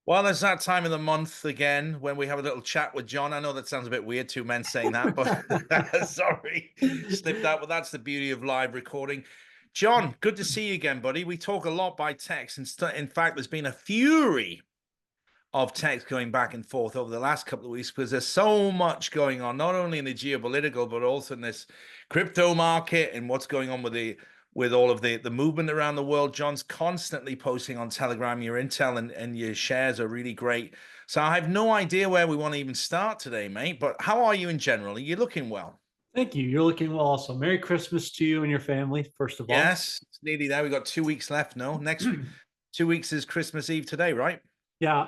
Well, it's that time of the month again when we have a little chat with John. I know that sounds a bit weird, two men saying that, but sorry, slipped out. But that's the beauty of live recording. John, good to see you again, buddy. We talk a lot by text, and in fact, there's been a fury of text going back and forth over the last couple of weeks because there's so much going on, not only in the geopolitical, but also in this crypto market and what's going on with all of the movement around the world. John's constantly posting on Telegram your intel and your shares are really great. So I have no idea where we want to even start today, mate. But how are you in general? Are you looking well? Thank you. You're looking well also. Merry Christmas to you and your family, first of all. Yes, it's nearly there. We've got 2 weeks left. No, next 2 weeks is Christmas Eve today, right? Yeah.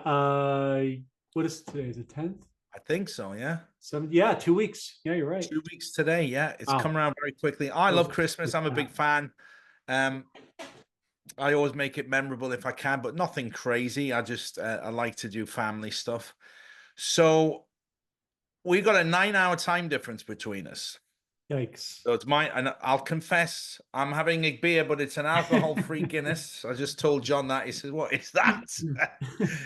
What is today? The 10th? I think so, yeah. Yeah, 2 weeks. Yeah, you're right. 2 weeks today. Yeah, it's come Wow. around very quickly. I love Christmas. I'm a big Yeah. fan. Um, I always make it memorable if I can, but nothing crazy. I like to do family stuff. So we got a 9 hour time difference between us. Yikes. So it's mine, and I'll confess, I'm having a beer, but it's an alcohol-free Guinness. I just told John that. He says, "What is that?"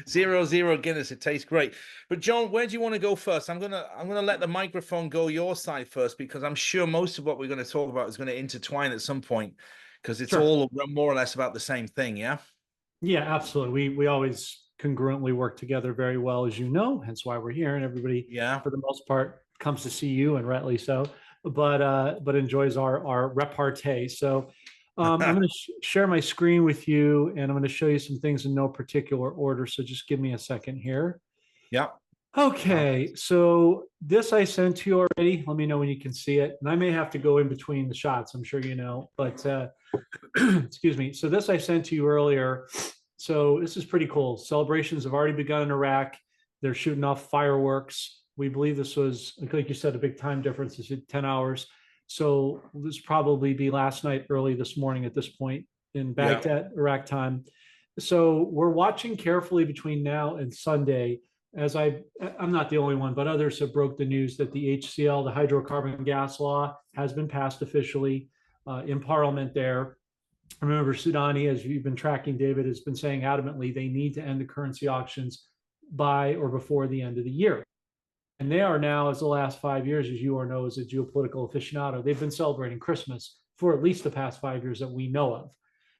0-0 Guinness. It tastes great. But John, where do you want to go first? I'm gonna let the microphone go your side first because I'm sure most of what we're going to talk about is going to intertwine at some point because it's Sure. all more or less about the same thing. Yeah. Yeah, absolutely. We always congruently work together very well, as you know, hence why we're here. And everybody, Yeah. for the most part, comes to see you, and rightly so, but enjoys our repartee. So I'm going to share my screen with you, and I'm going to show you some things in no particular order. So just give me a second here. Yeah. Okay, so this I sent to you already. Let me know when you can see it. And I may have to go in between the shots, I'm sure you know, but excuse me. So this I sent to you earlier. So this is pretty cool. Celebrations have already begun in Iraq. They're shooting off fireworks. We believe this was, like you said, a big time difference. It's 10 hours. So this probably be last night, early this morning at this point in Yeah. Baghdad, Iraq time. So we're watching carefully between now and Sunday. I'm not the only one, but others have broke the news that the HCL, the hydrocarbon gas law, has been passed officially in Parliament there. Remember, Sudani, as you've been tracking, David, has been saying adamantly they need to end the currency auctions by or before the end of the year. And they are now, as the last 5 years, as you know, as a geopolitical aficionado, they've been celebrating Christmas for at least the past 5 years that we know of.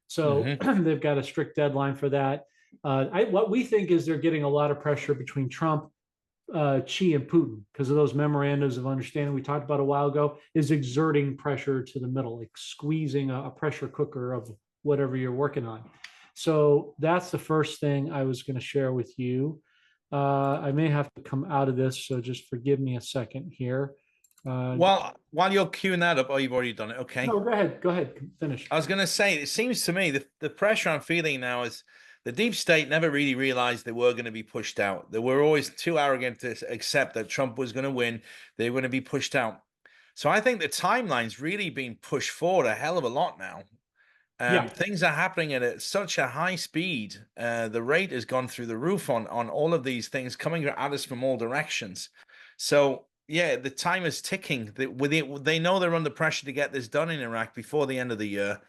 So Hmm. they've got a strict deadline for that. What we think is they're getting a lot of pressure between Trump, Xi, and Putin because of those memorandums of understanding we talked about a while ago, is exerting pressure to the middle, like squeezing a pressure cooker of whatever you're working on. So that's the first thing I was going to share with you. I may have to come out of this, so just forgive me a second here. Well, while you're queuing that up, oh, you've already done it. Okay. No, go ahead. Go ahead. Finish. I was going to say, it seems to me the pressure I'm feeling now is the deep state never really realized they were going to be pushed out. They were always too arrogant to accept that Trump was going to win. They were going to be pushed out. So I think the timeline's really being pushed forward a hell of a lot now. Yeah. Things are happening at such a high speed. The rate has gone through the roof on all of these things coming at us from all directions. So yeah, the time is ticking. They know they're under pressure to get this done in Iraq before the end of the year.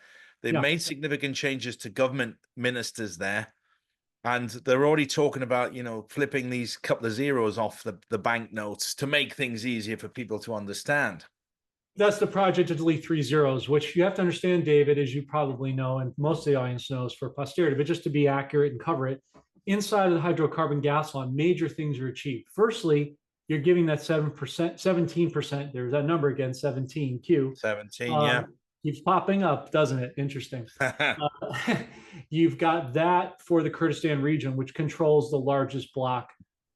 They've Yeah. made significant changes to government ministers there, and they're already talking about, flipping these couple of zeros off the banknotes to make things easier for people to understand. That's the project to delete three zeros, which you have to understand, David, as you probably know, and most of the audience knows for posterity, but just to be accurate and cover it, inside of the hydrocarbon gas law, major things are achieved. Firstly, you're giving that 7%, 17%, there's that number again, 17Q. 17, yeah. Keeps popping up, doesn't it? Interesting. You've got that for the Kurdistan region, which controls the largest block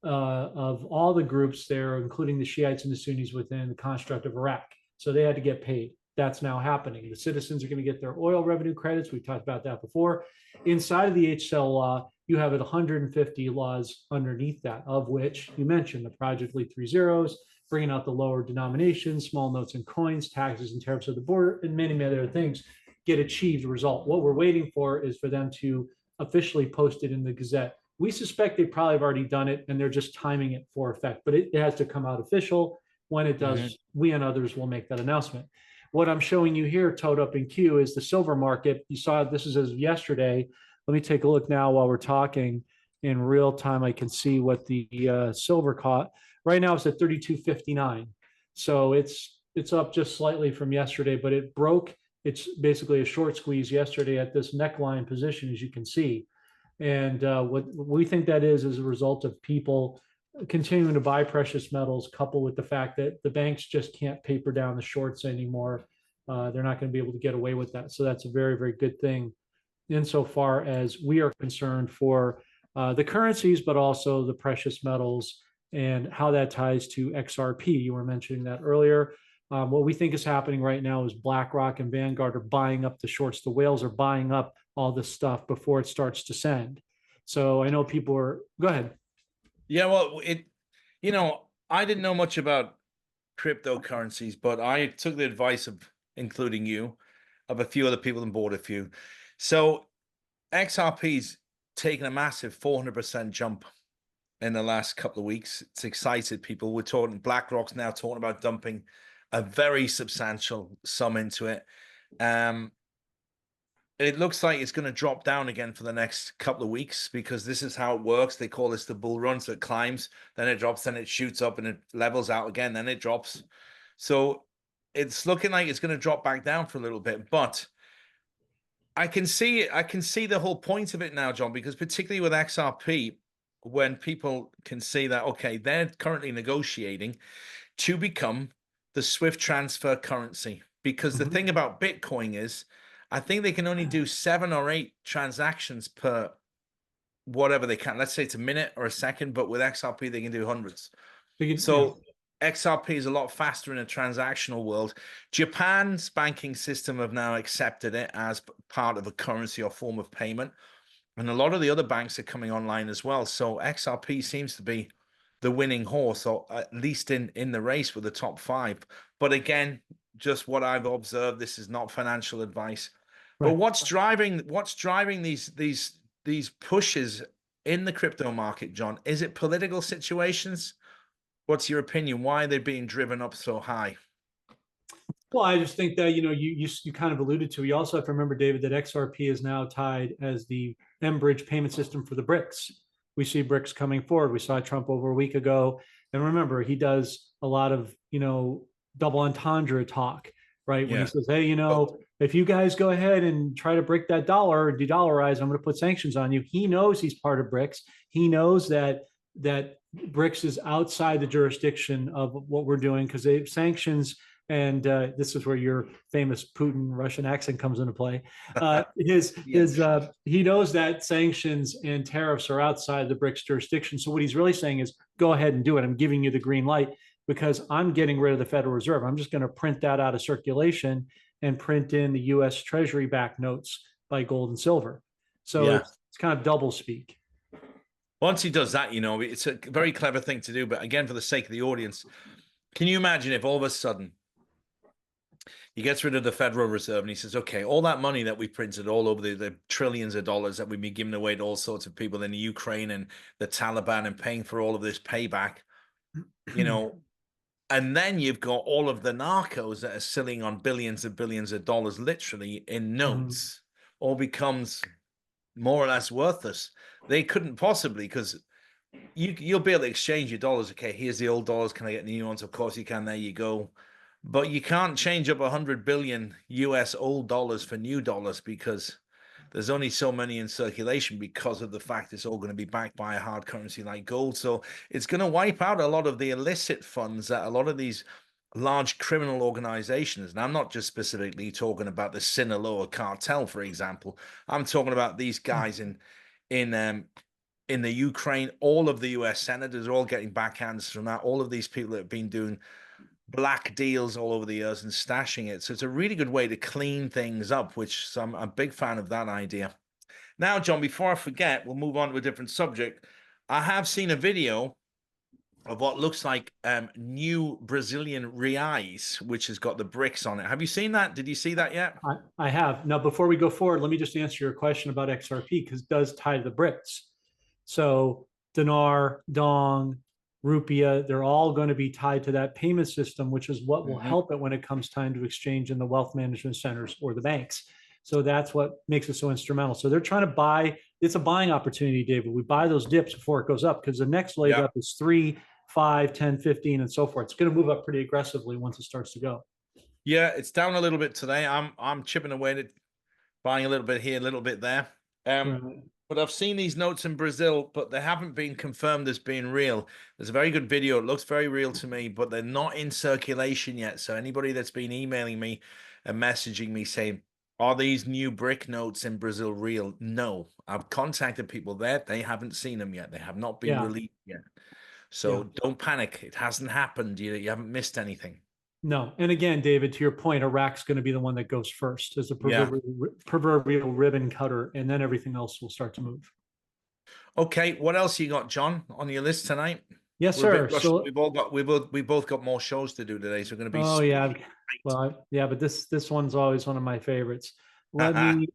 of all the groups there, including the Shiites and the Sunnis within the construct of Iraq. So they had to get paid. That's now happening. The citizens are going to get their oil revenue credits. We talked about that before. Inside of the HCL law, you have 150 laws underneath that, of which you mentioned the Project Lead Three Zeros, bringing out the lower denominations, small notes and coins, taxes and tariffs of the border, and many, many other things get achieved result. What we're waiting for is for them to officially post it in the Gazette. We suspect they probably have already done it and they're just timing it for effect, but it has to come out official. When it does, we and others will make that announcement. What I'm showing you here, towed up in Q, is the silver market. You saw this is as of yesterday. Let me take a look now while we're talking. in real time. I can see what the silver caught. Right now it's at 32.59. So it's up just slightly from yesterday, but it broke. It's basically a short squeeze yesterday at this neckline position, as you can see. And what we think that is a result of people continuing to buy precious metals, coupled with the fact that the banks just can't paper down the shorts anymore. They're not going to be able to get away with that. So that's a very, very good thing insofar as we are concerned for the currencies, but also the precious metals and how that ties to XRP. You were mentioning that earlier. What we think is happening right now is BlackRock and Vanguard are buying up the shorts. The whales are buying up all this stuff before it starts to send. So I know people are, go ahead. Yeah, well, I didn't know much about cryptocurrencies, but I took the advice of, including you, of a few other people and bought a few. So XRP's taken a massive 400% jump in the last couple of weeks. It's excited people. We're talking, BlackRock's now talking about dumping a very substantial sum into it. It looks like it's going to drop down again for the next couple of weeks, because this is how it works. They call this the bull run. So it climbs, then it drops, then it shoots up and it levels out again, then it drops. So it's looking like it's going to drop back down for a little bit, but I can see the whole point of it now, John, because particularly with XRP, when people can see that, okay, they're currently negotiating to become the SWIFT transfer currency. Because the thing about Bitcoin is, I think they can only do 7 or 8 transactions per whatever they can. Let's say it's a minute or a second, but with XRP, they can do hundreds. So XRP is a lot faster in a transactional world. Japan's banking system have now accepted it as part of a currency or form of payment. And a lot of the other banks are coming online as well. So XRP seems to be the winning horse, or at least in the race with the top 5. But again, just what I've observed, this is not financial advice. Right. But what's driving these pushes in the crypto market, John? Is it political situations? What's your opinion? Why are they being driven up so high? Well, I just think that, you kind of alluded to, you also have to remember, David, that XRP is now tied as the M-Bridge payment system for the BRICS. We see BRICS coming forward. We saw Trump over a week ago. And remember, he does a lot of, double entendre talk, right? When he says, hey, if you guys go ahead and try to break that dollar or de-dollarize, I'm going to put sanctions on you. He knows he's part of BRICS. He knows that BRICS is outside the jurisdiction of what we're doing, because they have sanctions. And this is where your famous Putin Russian accent comes into play. He knows that sanctions and tariffs are outside the BRICS jurisdiction. So what he's really saying is, go ahead and do it. I'm giving you the green light because I'm getting rid of the Federal Reserve. I'm just going to print that out of circulation and print in the U.S. Treasury backed notes by gold and silver. So it's kind of double speak. Once he does that, it's a very clever thing to do. But again, for the sake of the audience, can you imagine if all of a sudden he gets rid of the Federal Reserve and he says, okay, all that money that we printed all over the trillions of dollars that we've been giving away to all sorts of people in the Ukraine and the Taliban and paying for all of this payback, and then you've got all of the narcos that are sitting on billions and billions of dollars, literally in notes, all becomes more or less worthless. They couldn't possibly, because you'll be able to exchange your dollars. Okay, here's the old dollars. Can I get the new ones? Of course you can. There you go. But you can't change up 100 billion US old dollars for new dollars, because there's only so many in circulation, because of the fact it's all going to be backed by a hard currency like gold. So it's going to wipe out a lot of the illicit funds that a lot of these large criminal organizations, and I'm not just specifically talking about the Sinaloa cartel, for example. I'm talking about these guys in the Ukraine. All of the US senators are all getting backhands from that. All of these people that have been doing black deals all over the years and stashing it. So it's a really good way to clean things up, which I'm a big fan of that idea. Now, John, before I forget, we'll move on to a different subject. I have seen a video of what looks like new Brazilian reais, which has got the bricks on it. Have you seen that? Did you see that yet? I have. Now, before we go forward, let me just answer your question about XRP, because it does tie to the BRICS. So dinar, dong, rupiah, they're all going to be tied to that payment system, which is what will help it when it comes time to exchange in the wealth management centers or the banks. So that's what makes it so instrumental. So they're trying to buy it's a buying opportunity, David. We buy those dips before it goes up because the next leg Yeah. up is 3, 5, 10, 15, and so forth. It's going to move up pretty aggressively once it starts to go. Yeah, it's down a little bit today. I'm chipping away at it, buying a little bit here, a little bit there. Right. But I've seen these notes in Brazil, but they haven't been confirmed as being real. There's a very good video. It looks very real to me, but they're not in circulation yet. So anybody that's been emailing me and messaging me saying, are these new brick notes in Brazil real? No. I've contacted people there. They haven't seen them yet. They have not been Yeah. released yet. Yeah. So don't panic. It hasn't happened. You haven't missed anything. No. And again, David, to your point, Iraq's going to be the one that goes first as a Yeah. proverbial ribbon cutter, and then everything else will start to move. Okay, what else you got, John, on your list tonight? Yes, We're a sir. bit rushed. So, We both got more shows to do today, so we're going to be. oh yeah, well, yeah, but this one's always one of my favorites. Let me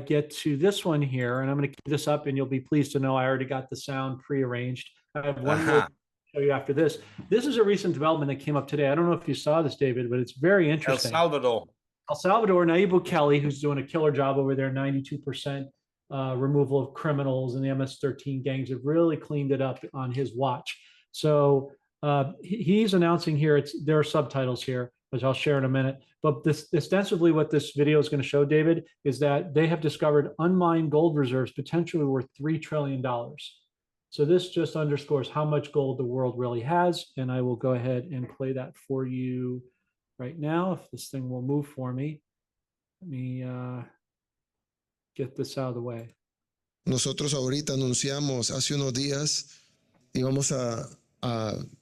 get to this one here, and I'm going to keep this up, and you'll be pleased to know I already got the sound prearranged. I have one more to show you after this. This is a recent development that came up today. I don't know if you saw this, David, but it's very El interesting. Salvador. El Salvador, Nayib Bukele, who's doing a killer job over there, 92% removal of criminals, and the MS-13 gangs have really cleaned it up on his watch. So he's announcing here, there are subtitles here, which I'll share in a minute. But this ostensibly what this video is going to show, David, is that they have discovered unmined gold reserves potentially worth $3 trillion. So this just underscores how much gold the world really has. And I will go ahead and play that for you right now, if this thing will move for me. Let me get this out of the way. Nosotros ahorita anunciamos hace unos días íbamos a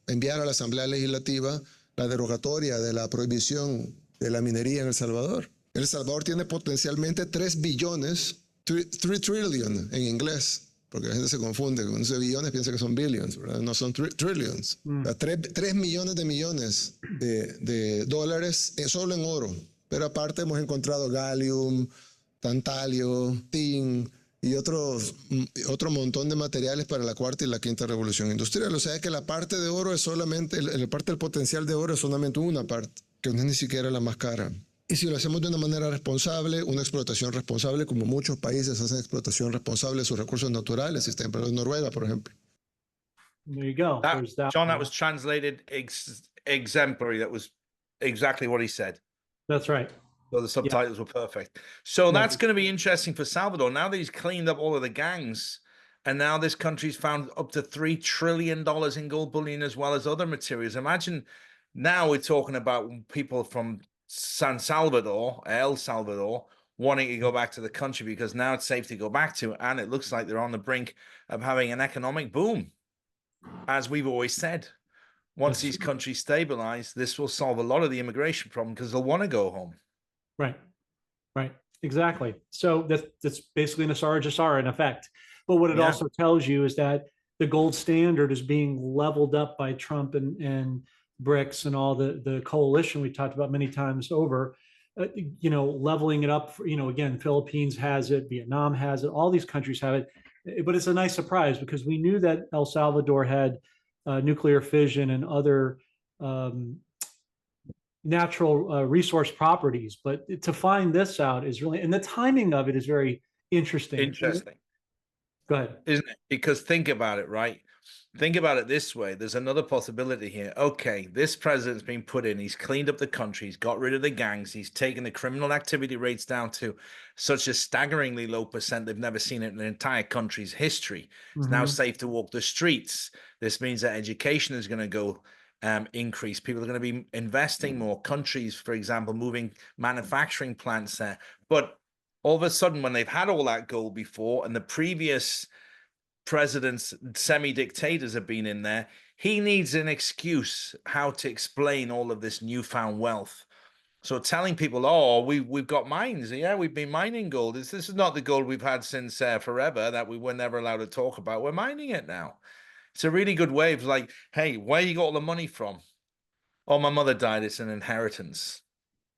enviar a la Asamblea Legislativa la derogatoria de la prohibición de la minería en El Salvador. El Salvador tiene potencialmente 3 billones, 3 trillion en inglés, porque la gente se confunde, cuando dice billones piensa que son billions, ¿verdad? No son trillions. 3 millones de dólares solo en oro, pero aparte hemos encontrado gallium, tantalio, tin y otro montón de materiales para la cuarta y la quinta revolución industrial. O sea que la parte de oro es solamente, la parte del potencial de oro es solamente una parte, que no es ni siquiera la más cara. Y si lo hacemos de una manera responsable, una explotación responsable, como muchos países hacen explotación responsable de sus recursos naturales, sistema de Noruega, por ejemplo. There you go. John, that was translated exemplary. That was exactly what he said. That's right. So the subtitles were perfect. So that's going to be interesting for Salvador. Now that he's cleaned up all of the gangs, and now this country's found up to $3 trillion in gold bullion as well as other materials. Imagine now we're talking about people from El Salvador, wanting to go back to the country because now it's safe to go back to, and it looks like they're on the brink of having an economic boom. As we've always said, once these countries stabilize, this will solve a lot of the immigration problem because they'll want to go home. Right, exactly. So that's basically an Jasara in effect. But what it also tells you is that the gold standard is being leveled up by Trump and BRICS and all the coalition we talked about many times over, leveling it up. Again, Philippines has it, Vietnam has it, all these countries have it. But it's a nice surprise because we knew that El Salvador had nuclear fission and other natural resource properties. But to find this out is really, and the timing of it is very interesting. Go ahead. Isn't it? Because think about it, right? Think about it this way. There's another possibility here. Okay, this president's been put in. He's cleaned up the country. He's got rid of the gangs. He's taken the criminal activity rates down to such a staggeringly low percent. They've never seen it in the entire country's history. It's now safe to walk the streets. This means that education is going to go increase. People are going to be investing more. Countries, for example, moving manufacturing plants there. But all of a sudden, when they've had all that gold before and the previous presidents, semi-dictators have been in there, he needs an excuse how to explain all of this newfound wealth. So telling people, oh, we've got mines. Yeah, we've been mining gold. This is not the gold we've had since forever that we were never allowed to talk about. We're mining it now. It's a really good way of like, hey, where you got all the money from? Oh, my mother died. It's an inheritance.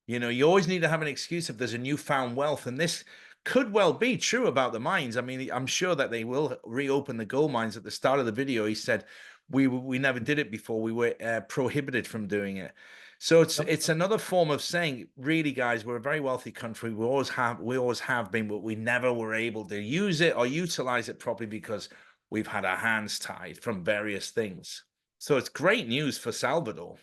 You always need to have an excuse if there's a newfound wealth. And this could well be true about the mines. I mean, I'm sure that they will reopen the gold mines. At the start of the video, he said, we never did it before. We were prohibited from doing it. So Yep. it's another form of saying, really, guys, we're a very wealthy country. We always have been, but we never were able to use it or utilize it properly because we've had our hands tied from various things. So it's great news for Salvador.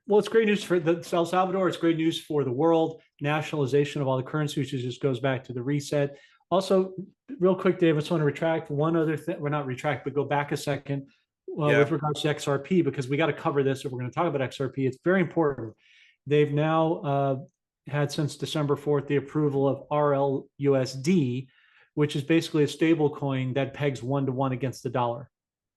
Well, it's great news for El Salvador. It's great news for the world. Nationalization of all the currencies, which just goes back to the reset. Also, real quick, Dave, I just want to retract one other thing. Well, not retract, but go back a second Yeah. with regards to XRP, because we got to cover this if we're going to talk about XRP. It's very important. They've now had since December 4th the approval of RLUSD, which is basically a stable coin that pegs 1-to-1 against the dollar.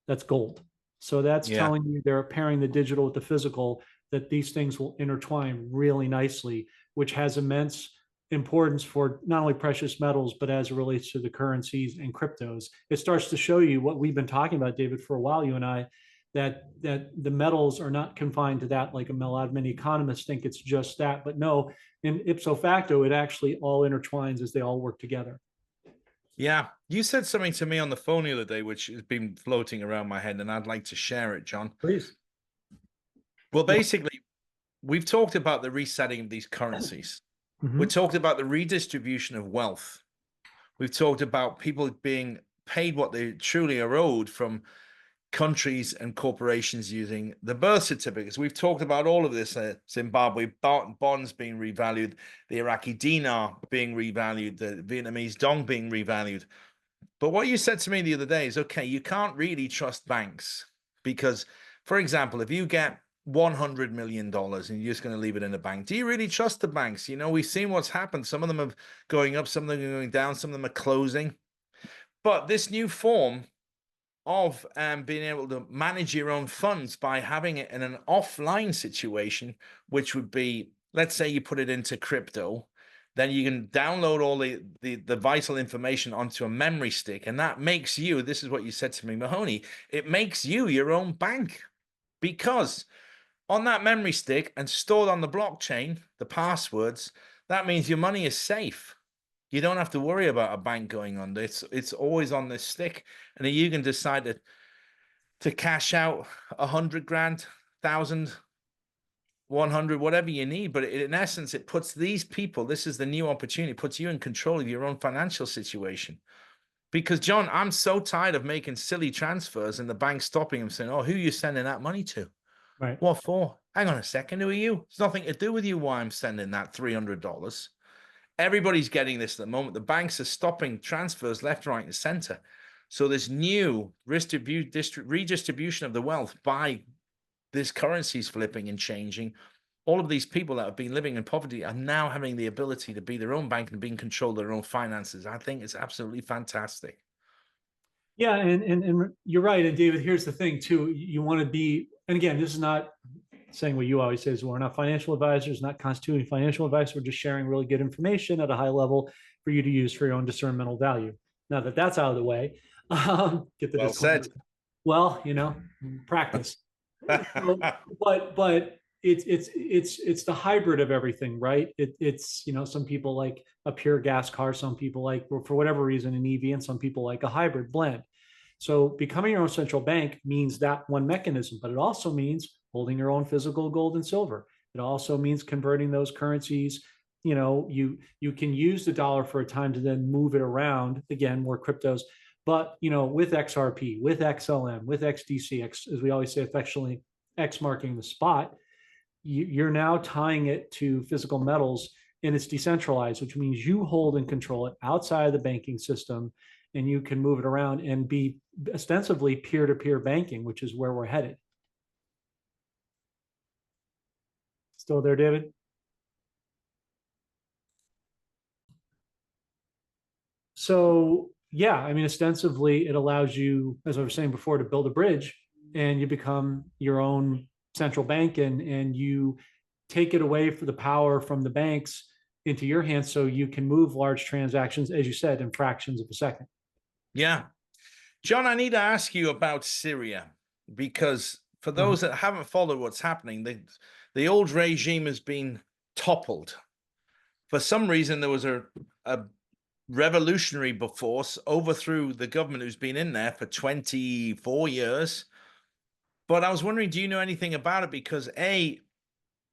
That's gold. So that's telling you they're pairing the digital with the physical, that these things will intertwine really nicely, which has immense importance for not only precious metals, but as it relates to the currencies and cryptos. It starts to show you what we've been talking about, David, for a while, you and I, that the metals are not confined to that, like a lot of many economists think it's just that. But no, in ipso facto, it actually all intertwines as they all work together. Yeah, you said something to me on the phone the other day, which has been floating around my head, and I'd like to share it, John. Please. Well, basically, we've talked about the resetting of these currencies. Mhm. We've talked about the redistribution of wealth. We've talked about people being paid what they truly are owed from countries and corporations using the birth certificates. We've talked about all of this, Zimbabwe bonds being revalued, the Iraqi dinar being revalued, the Vietnamese dong being revalued. But what you said to me the other day is, okay, you can't really trust banks because, for example, if you get $100 million and you're just going to leave it in a bank, do you really trust the banks? You know, we've seen what's happened. Some of them are going up, some of them are going down, some of them are closing. But this new form of being able to manage your own funds by having it in an offline situation, which would be, let's say you put it into crypto, then you can download all the vital information onto a memory stick. And that makes you, this is what you said to me, Mahoney, it makes you your own bank, because on that memory stick and stored on the blockchain, the passwords, that means your money is safe. You don't have to worry about a bank going under. It's always on this stick, and then you can decide to cash out 100 grand, 1,000, 100, whatever you need. But in essence, it puts these people, this is the new opportunity, it puts you in control of your own financial situation. Because, John, I'm so tired of making silly transfers and the bank stopping them, saying, oh, who are you sending that money to? Right. What for? Hang on a second, who are you? It's nothing to do with you why I'm sending that $300. Everybody's getting this at the moment. The banks are stopping transfers left, right, and center. So this new redistribution of the wealth by this currencies flipping and changing, all of these people that have been living in poverty are now having the ability to be their own bank and be in control of their own finances. I think it's absolutely fantastic. Yeah, and you're right. And David, here's the thing too. You want to be, and again, this is not saying what you always say is we're not financial advisors, not constituting financial advice. We're just sharing really good information at a high level for you to use for your own discernmental value. Now that that's out of the way, get the Well disclaimer. said. Well, practice. But it's the hybrid of everything, right? It's some people like a pure gas car, some people like, for whatever reason, an EV, and some people like a hybrid blend. So becoming your own central bank means that one mechanism, but it also means holding your own physical gold and silver. It also means converting those currencies. You can use the dollar for a time to then move it around, again, more cryptos. But with XRP, with XLM, with XDC, as we always say affectionately, X marking the spot, you're now tying it to physical metals, and it's decentralized, which means you hold and control it outside of the banking system, and you can move it around and be ostensibly peer-to-peer banking, which is where we're headed. Still there, David? So yeah, I mean, ostensibly it allows you, as I was saying before, to build a bridge, and you become your own central bank, and you take it away for the power from the banks into your hands, so you can move large transactions, as you said, in fractions of a second. Yeah. John, I need to ask you about Syria, because for those that haven't followed what's happening, the old regime has been toppled. For some reason, there was a revolutionary force overthrew the government who's been in there for 24 years. But I was wondering, do you know anything about it? Because A,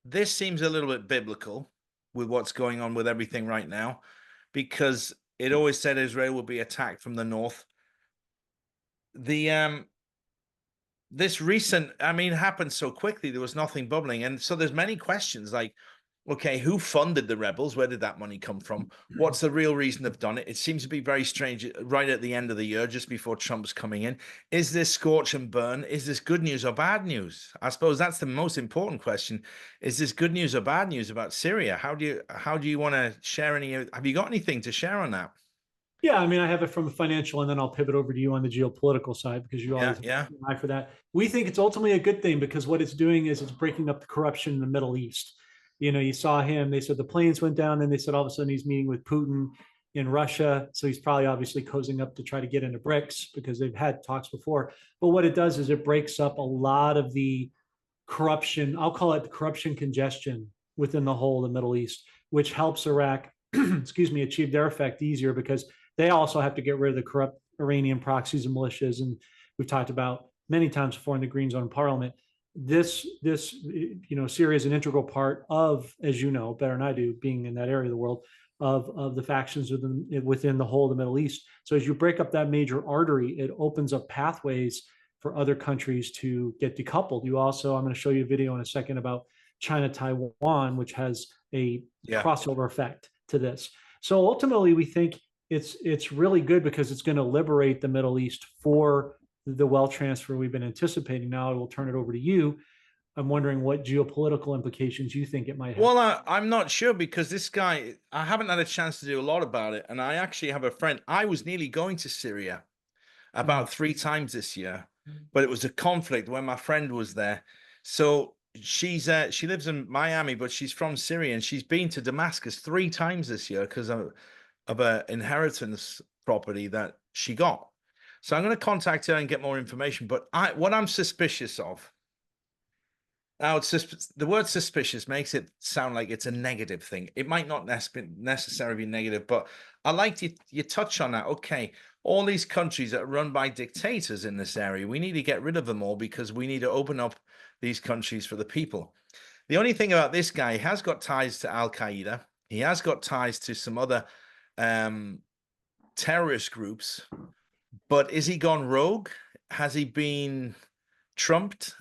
this seems a little bit biblical with what's going on with everything right now, because it always said Israel would be attacked from the north. The this recent, I mean, happened so quickly. There was nothing bubbling, and so there's many questions like, okay, who funded the rebels? Where did that money come from? What's the real reason they've done it? It seems to be very strange. Right at the end of the year, just before Trump's coming in, is this scorch and burn? Is this good news or bad news? I suppose that's the most important question. Is this good news or bad news about Syria? How do you want to share any? Have you got anything to share on that? Yeah, I mean, I have it from a financial, and then I'll pivot over to you on the geopolitical side because you Yeah, always have yeah, an eye for that. We think it's ultimately a good thing because what it's doing is it's breaking up the corruption in the Middle East. You know, you saw him, they said the planes went down, and they said all of a sudden he's meeting with Putin in Russia. So he's probably obviously cozying up to try to get into BRICS because they've had talks before. But what it does is it breaks up a lot of the corruption, I'll call it the corruption congestion within the whole of the Middle East, which helps Iraq, excuse me, achieve their effect easier because they also have to get rid of the corrupt Iranian proxies and militias. And we've talked about many times before in the Green Zone Parliament. Syria is an integral part of, as you know, better than I do, being in that area of the world, of the factions within the whole of the Middle East. So as you break up that major artery, it opens up pathways for other countries to get decoupled. You also, I'm going to show you a video in a second about China, Taiwan, which has a crossover effect to this. So ultimately, we think it's really good because it's going to liberate the Middle East for the wealth transfer we've been anticipating. Now I will turn it over to you. I'm wondering what geopolitical implications you think it might have. Well, I'm not sure because this guy, I haven't had a chance to do a lot about it. And I actually have a friend. I was nearly going to Syria about 3 times this year, but it was a conflict when my friend was there. So she lives in Miami, but she's from Syria, and she's been to Damascus 3 times this year because of an inheritance property that she got. So I'm going to contact her and get more information. But what I'm suspicious of. Now, the word suspicious makes it sound like it's a negative thing. It might not necessarily be negative, but I like you touch on that. Okay, all these countries that are run by dictators in this area, we need to get rid of them all because we need to open up these countries for the people. The only thing about this guy, he has got ties to Al Qaeda. He has got ties to some other terrorist groups, but is he gone rogue? Has he been trumped?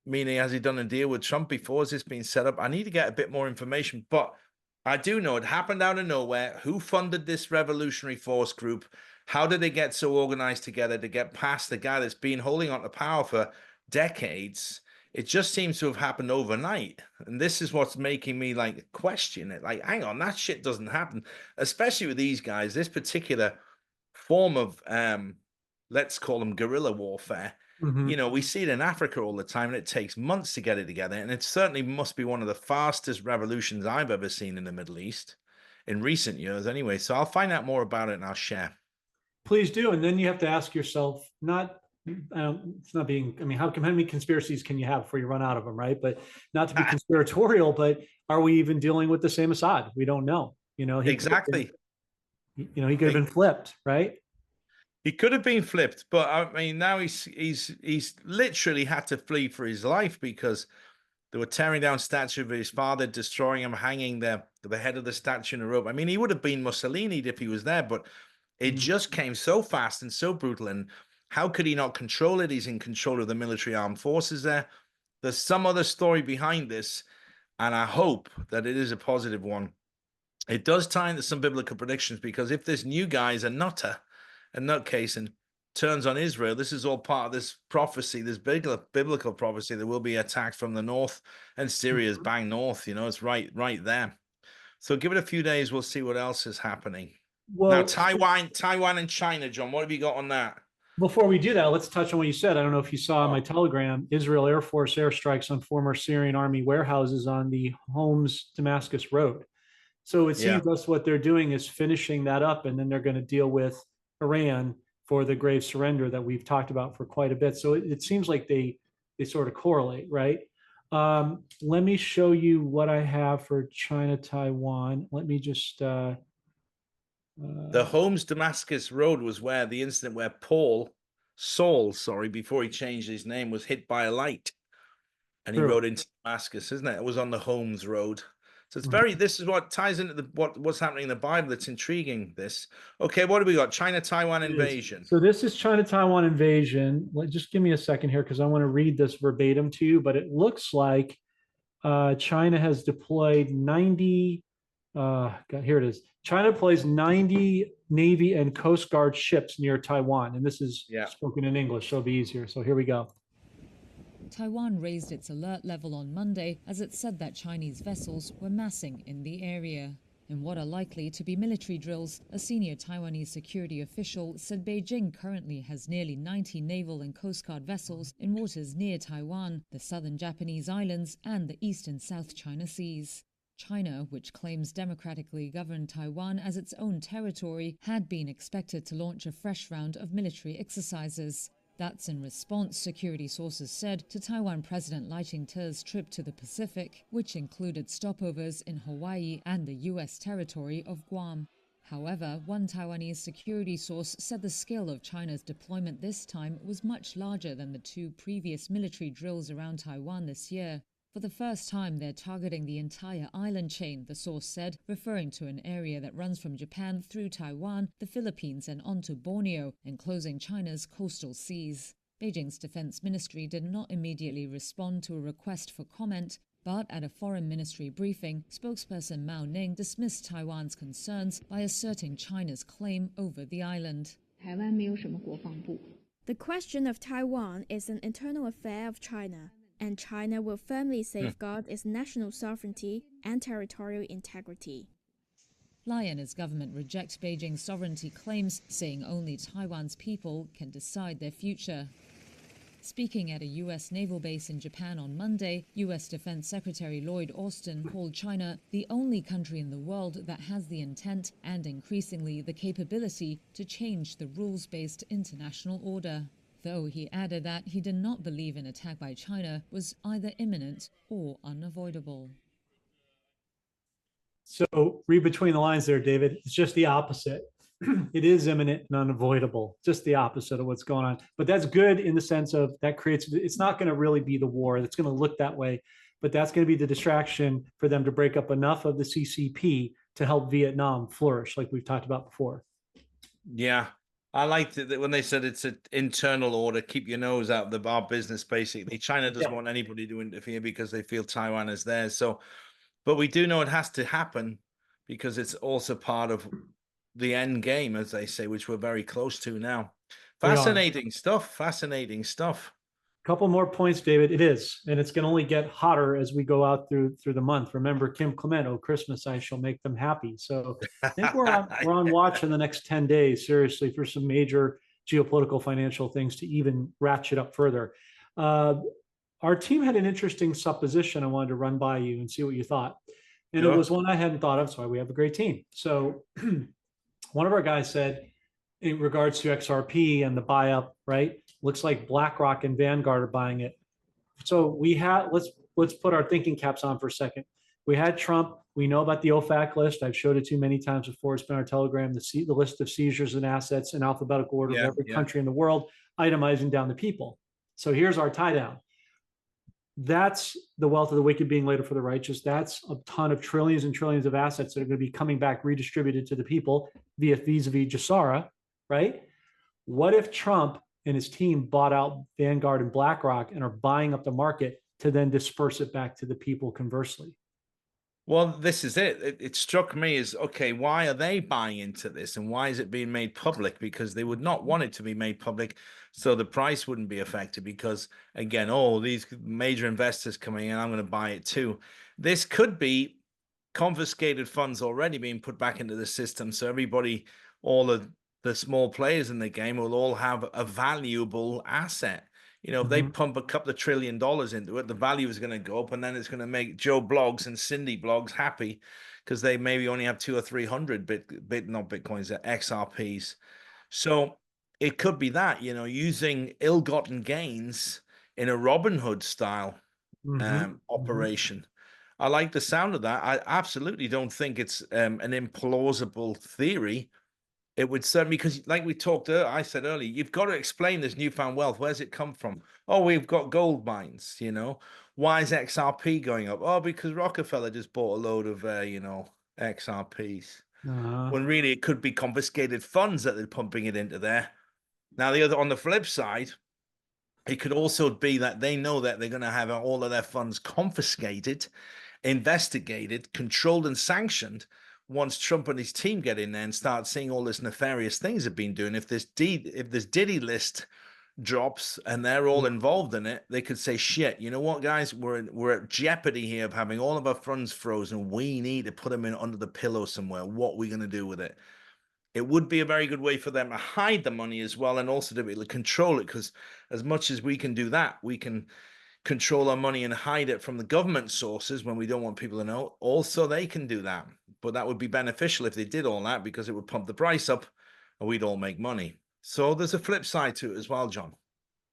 Meaning, has he done a deal with Trump before? Has this been set up? I need to get a bit more information, but I do know it happened out of nowhere. Who funded this revolutionary force group? How did they get so organized together to get past the guy that's been holding on to power for decades? It just seems to have happened overnight. And this is what's making me like question it. Like, hang on, that shit doesn't happen, especially with these guys. This particular form of, let's call them guerrilla warfare. You know, we see it in Africa all the time, and it takes months to get it together. And it certainly must be one of the fastest revolutions I've ever seen in the Middle East in recent years, anyway. So I'll find out more about it and I'll share. Please do. And then you have to ask yourself, it's not being, I mean, how many conspiracies can you have before you run out of them, right? But not to be conspiratorial, but are we even dealing with the same Assad? We don't know. You know, Exactly. He could have been flipped, right? He could have been flipped, but I mean, now he's literally had to flee for his life because they were tearing down statue of his father, destroying him, hanging the head of the statue in a rope. I mean, he would have been Mussolini if he was there, but it just came so fast and so brutal. And how could he not control it? He's in control of the military armed forces there. There's some other story behind this, and I hope that it is a positive one. It does tie into some biblical predictions because if this new guy is a nutcase, and turns on Israel, this is all part of this prophecy, this biblical prophecy. There will be attacks from the north, and Syria's bang north. You know, it's right there. So give it a few days. We'll see what else is happening. Well, now, Taiwan and China, John, what have you got on that? Before we do that, let's touch on what you said. I don't know if you saw my telegram, Israel Air Force airstrikes on former Syrian army warehouses on the Homs Damascus road. So it seems that's what they're doing is finishing that up, and then they're going to deal with Iran for the grave surrender that we've talked about for quite a bit. So it seems like they sort of correlate, right? Let me show you what I have for China, Taiwan. Let me just... the Homs Damascus road was where the incident where Saul, before he changed his name, was hit by a light. and he True. rode into Damascus, isn't it? It was on the Holmes Road. So it's Mhm. this is what ties into what's happening in the Bible that's intriguing this. Okay, what do we got? China-Taiwan It is. invasion. So this is China-Taiwan invasion. Just give me a second here because I want to read this verbatim to you, but it looks like China has deployed 90, here it is. China deploys 90 Navy and Coast Guard ships near Taiwan. And this is Yeah. spoken in English, so it'll be easier. So here we go. Taiwan raised its alert level on Monday as it said that Chinese vessels were massing in the area. In what are likely to be military drills, a senior Taiwanese security official said Beijing currently has nearly 90 naval and coast guard vessels in waters near Taiwan, the southern Japanese islands, and the East and South China Seas. China, which claims democratically governed Taiwan as its own territory, had been expected to launch a fresh round of military exercises. That's in response, security sources said, to Taiwan President Lai Ching-te's trip to the Pacific, which included stopovers in Hawaii and the U.S. territory of Guam. However, one Taiwanese security source said the scale of China's deployment this time was much larger than the two previous military drills around Taiwan this year. For the first time, they're targeting the entire island chain, the source said, referring to an area that runs from Japan through Taiwan, the Philippines, and onto Borneo, enclosing China's coastal seas. Beijing's defense ministry did not immediately respond to a request for comment, but at a foreign ministry briefing, spokesperson Mahoney dismissed Taiwan's concerns by asserting China's claim over the island. The question of Taiwan is an internal affair of China, and China will firmly safeguard its national sovereignty and territorial integrity. Lai and his government reject Beijing's sovereignty claims, saying only Taiwan's people can decide their future. Speaking at a U.S. naval base in Japan on Monday, U.S. Defense Secretary Lloyd Austin called China the only country in the world that has the intent and increasingly the capability to change the rules-based international order. Though he added that he did not believe an attack by China was either imminent or unavoidable. So read between the lines there, David. It's just the opposite. It is imminent and unavoidable, just the opposite of what's going on. But that's good in the sense of that creates, it's not going to really be the war. It's going to look that way, but that's going to be the distraction for them to break up enough of the CCP to help Vietnam flourish, like we've talked about before. Yeah. I liked it that when they said it's an internal order, keep your nose out of our business, basically. China doesn't want anybody to interfere because they feel Taiwan is theirs. So, but we do know it has to happen because it's also part of the end game, as they say, which we're very close to now. Fascinating stuff. Fascinating stuff. Couple more points, David. It is, and it's going to only get hotter as we go out through the month. Remember, Kim Clement, "Oh, Christmas, I shall make them happy." So I think we're on watch in the next 10 days, seriously, for some major geopolitical financial things to even ratchet up further. Our team had an interesting supposition I wanted to run by you and see what you thought. And It was one I hadn't thought of, so we have a great team. So one of our guys said, in regards to XRP and the buy up, right? Looks like BlackRock and Vanguard are buying it. So we had, let's put our thinking caps on for a second. We had Trump. We know about the OFAC list. I've showed it to you many times before. It's been our Telegram, the list of seizures and assets in alphabetical order of every country in the world, itemizing down the people. So here's our tie down. That's the wealth of the wicked being laid up for the righteous. That's a ton of trillions and trillions of assets that are going to be coming back redistributed to the people vis-a-vis Jassara, right? What if Trump and his team bought out Vanguard and BlackRock and are buying up the market to then disperse it back to the people conversely? Well, this is it. It struck me as, okay, why are they buying into this and why is it being made public? Because they would not want it to be made public so the price wouldn't be affected because, again, these major investors coming in, I'm going to buy it too. This could be confiscated funds already being put back into the system. So everybody, all of the small players in the game will all have a valuable asset. If they pump a couple of $1 trillion into it, the value is going to go up, and then it's going to make Joe Blogs and Cindy Blogs happy because they maybe only have 200 or 300 not Bitcoins, XRPs. So it could be that, using ill-gotten gains in a Robin Hood style operation. I like the sound of that. I absolutely don't think it's an implausible theory. It would certainly, because like we talked, I said earlier, you've got to explain this newfound wealth. Where's it come from? Oh, we've got gold mines, you know. Why is XRP going up? Oh, because Rockefeller just bought a load of, XRPs. Uh, When really it could be confiscated funds that they're pumping it into there. Now, the other, on the flip side, it could also be that they know that they're going to have all of their funds confiscated, investigated, controlled, and sanctioned once Trump and his team get in there and start seeing all this nefarious things they've been doing. If this Diddy list drops and they're all involved in it, they could say, "Shit, you know what, guys? We're at jeopardy here of having all of our funds frozen. We need to put them in under the pillow somewhere. What are we going to do with it?" It would be a very good way for them to hide the money as well, and also to be able to control it. Because as much as we can do that, we can control our money and hide it from the government sources when we don't want people to know. Also, they can do that. But that would be beneficial if they did all that, because it would pump the price up and we'd all make money. So there's a flip side to it as well, John.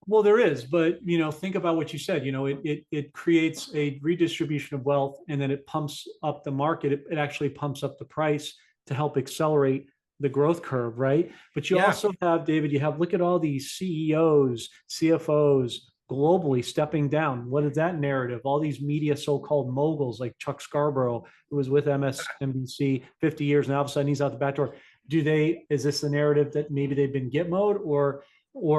well, there is, but think about what you said. It creates a redistribution of wealth, and then it pumps up the market. It actually pumps up the price to help accelerate the growth curve, right? But you also have, David, look at all these CEOs, CFOs globally stepping down. What is that narrative? All these media so-called moguls like Chuck Scarborough, who was with MSNBC 50 years, and all of a sudden he's out the back door. Is this the narrative that maybe they've been Gitmoed, or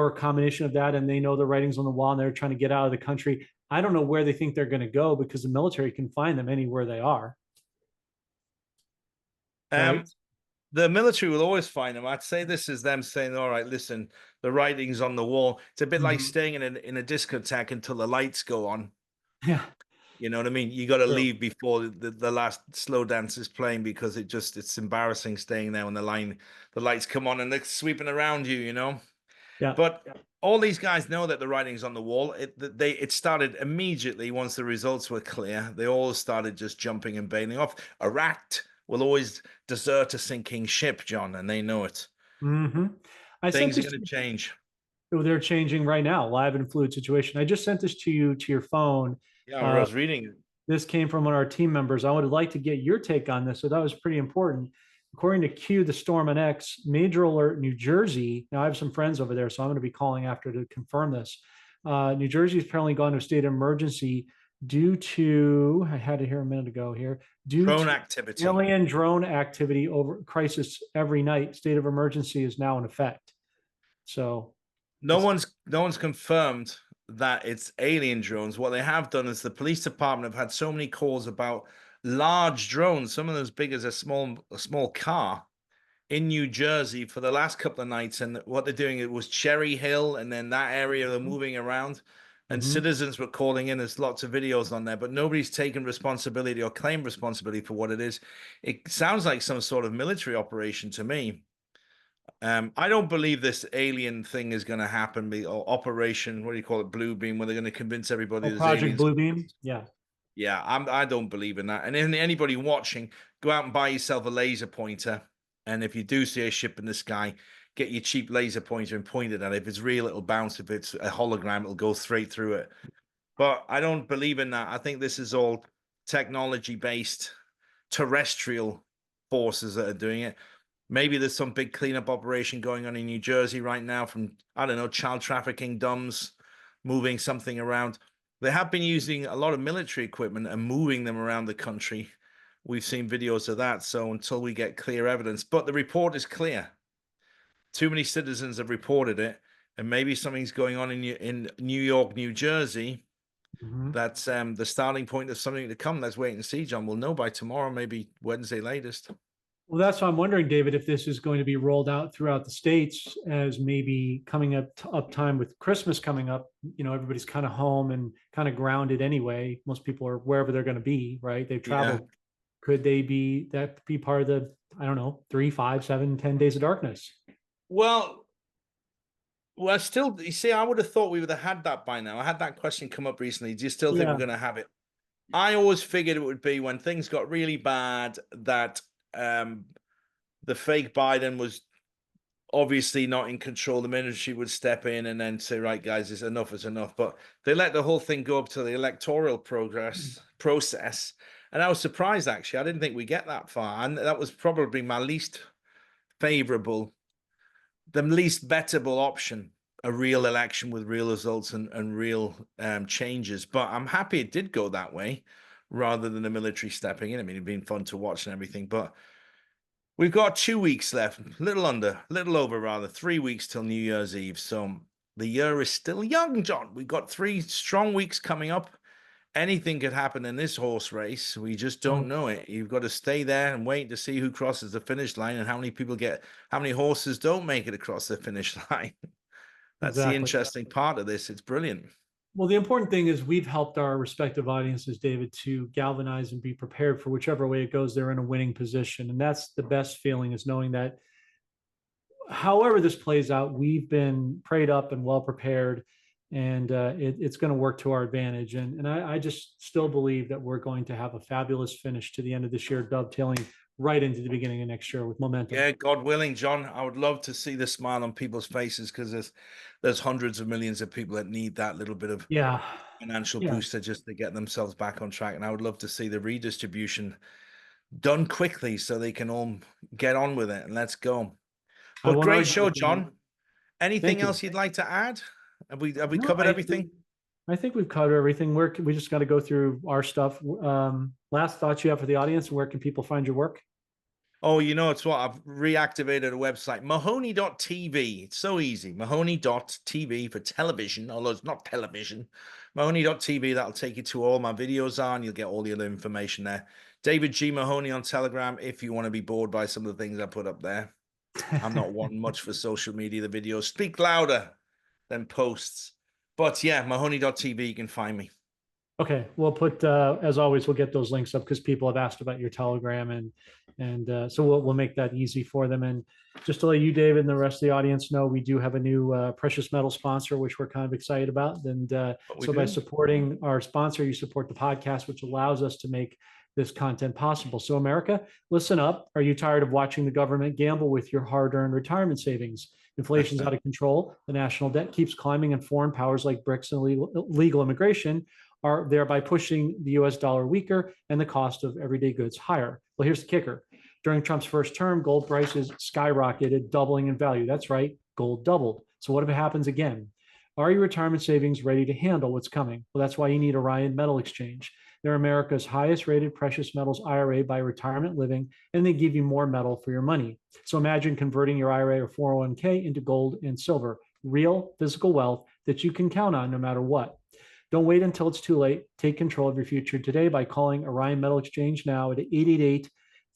a combination of that, and they know the writings on the wall and they're trying to get out of the country? I don't know where they think they're going to go, because the military can find them anywhere they are. Right? The military will always find them. I'd say this is them saying, "All right, listen, the writing's on the wall." It's a bit like staying in a discotheque until the lights go on. Yeah. You know what I mean? You got to True. leave before the last slow dance is playing, because it's embarrassing staying there when the lights come on and they're sweeping around you, you know? Yeah. But all these guys know that the writing's on the wall. It started immediately once the results were clear. They all started just jumping and bailing off. A rat will always desert a sinking ship, John, and they know it. Mm-hmm. Things are going to change. They're changing right now, live and fluid situation. I just sent this to you to your phone. Yeah, I was reading it. This came from one of our team members. I would like to get your take on this. So that was pretty important. According to Q, the storm on X, major alert New Jersey. Now, I have some friends over there, so I'm going to be calling after to confirm this. New Jersey has apparently gone to a state of emergency due to, I had it here a minute ago here, drone activity. Alien drone activity over crisis every night. State of emergency is now in effect. So no one's confirmed that it's alien drones. What they have done is the police department have had so many calls about large drones, some of them as big as a small car, in New Jersey for the last couple of nights. And what they're doing, it was Cherry Hill, and then that area they're moving around, and citizens were calling in. There's lots of videos on there, but nobody's taken responsibility or claimed responsibility for what it is. It sounds like some sort of military operation to me. I don't believe this alien thing is going to happen. Or Operation, what do you call it, Blue Beam, where they're going to convince everybody there's Project aliens. Blue Beam. Yeah. I don't believe in that. And anybody watching, go out and buy yourself a laser pointer. And if you do see a ship in the sky, get your cheap laser pointer and point it at it. If it's real, it'll bounce. If it's a hologram, it'll go straight through it. But I don't believe in that. I think this is all technology-based terrestrial forces that are doing it. Maybe there's some big cleanup operation going on in New Jersey right now from, I don't know, child trafficking dumbs moving something around. They have been using a lot of military equipment and moving them around the country. We've seen videos of that. So until we get clear evidence, but the report is clear. Too many citizens have reported it, and maybe something's going on in New York, New Jersey. That's the starting point of something to come. Let's wait and see, John. We'll know by tomorrow, maybe Wednesday latest. Well, that's why I'm wondering, David, if this is going to be rolled out throughout the states as maybe coming up time with Christmas coming up. Everybody's kind of home and kind of grounded anyway. Most people are wherever they're going to be, right? They've traveled. Yeah. Could they be part of the, I don't know, 3, 5, 7, 10 days of darkness? Well, still, you see, I would have thought we would have had that by now. I had that question come up recently. Do you still think we're going to have it? I always figured it would be when things got really bad that the fake Biden was obviously not in control. The military would step in and then say, "Right, guys, it's enough. But they let the whole thing go up to the electoral process. And I was surprised, actually. I didn't think we'd get that far. And that was probably my least favorable, the least bettable option, a real election with real results and real changes. But I'm happy it did go that way rather than the military stepping in. I mean, it'd been fun to watch and everything, but we've got 2 weeks left, little over rather, 3 weeks till New Year's Eve. So the year is still young, John. We've got 3 strong weeks coming up. Anything could happen in this horse race. We just don't know it. You've got to stay there and wait to see who crosses the finish line and how many horses don't make it across the finish line. That's the interesting part of this. It's brilliant. Well, the important thing is we've helped our respective audiences, David, to galvanize and be prepared for whichever way it goes, they're in a winning position. And that's the best feeling, is knowing that however this plays out, we've been prayed up and well prepared, and it's going to work to our advantage. And I just still believe that we're going to have a fabulous finish to the end of this year, dovetailing right into the beginning of next year with momentum. Yeah, God willing, John. I would love to see the smile on people's faces, because there's hundreds of millions of people that need that little bit of financial booster just to get themselves back on track. And I would love to see the redistribution done quickly so they can all get on with it and let's go. But great show, John. Anything else you'd like to add? Have we covered everything? I think we've covered everything. We just got to go through our stuff. Last thoughts you have for the audience, where can people find your work? Oh, you know, it's what I've reactivated a website, Mahoney.tv. It's so easy. Mahoney.tv for television, although it's not television. Mahoney.tv, that'll take you to all my videos on. You'll get all the other information there. David G. Mahoney on Telegram, if you want to be bored by some of the things I put up there. I'm not one much for social media. The videos speak louder than posts. But yeah, Mahoney.tv, you can find me. Okay, we'll put, as always, we'll get those links up because people have asked about your Telegram, and so we'll make that easy for them. And just to let you, David, and the rest of the audience know, we do have a new precious metal sponsor, which we're kind of excited about. And so by supporting our sponsor, you support the podcast, which allows us to make this content possible. So America, listen up. Are you tired of watching the government gamble with your hard-earned retirement savings? Inflation's out of control. The national debt keeps climbing, and foreign powers like BRICS and illegal immigration are thereby pushing the US dollar weaker and the cost of everyday goods higher. Well, here's the kicker. During Trump's first term, gold prices skyrocketed, doubling in value. That's right, gold doubled. So what if it happens again? Are your retirement savings ready to handle what's coming? Well, that's why you need Orion Metal Exchange. They're America's highest rated precious metals IRA by Retirement Living, and they give you more metal for your money. So imagine converting your IRA or 401k into gold and silver, real physical wealth that you can count on no matter what. Don't wait until it's too late. Take control of your future today by calling Orion Metal Exchange now at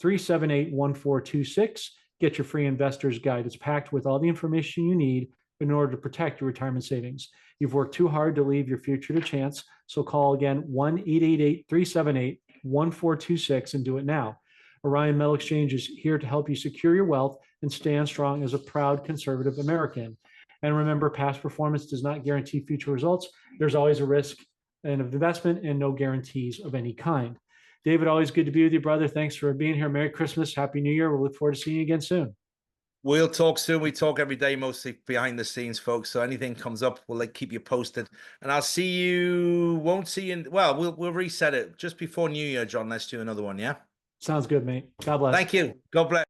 888-378-1426. Get your free investor's guide. It's packed with all the information you need in order to protect your retirement savings. You've worked too hard to leave your future to chance, so call again 1-888-378-1426 and do it now. Orion Metal Exchange is here to help you secure your wealth and stand strong as a proud conservative American. And remember, past performance does not guarantee future results. There's always a risk and of investment and no guarantees of any kind. David, always good to be with you, brother. Thanks for being here. Merry Christmas. Happy New Year. We'll look forward to seeing you again soon. We'll talk soon. We talk every day, mostly behind the scenes, folks. So anything comes up, we'll keep you posted. And I'll see you, won't see you, we'll reset it just before New Year, John. Let's do another one, yeah? Sounds good, mate. God bless. Thank you. God bless.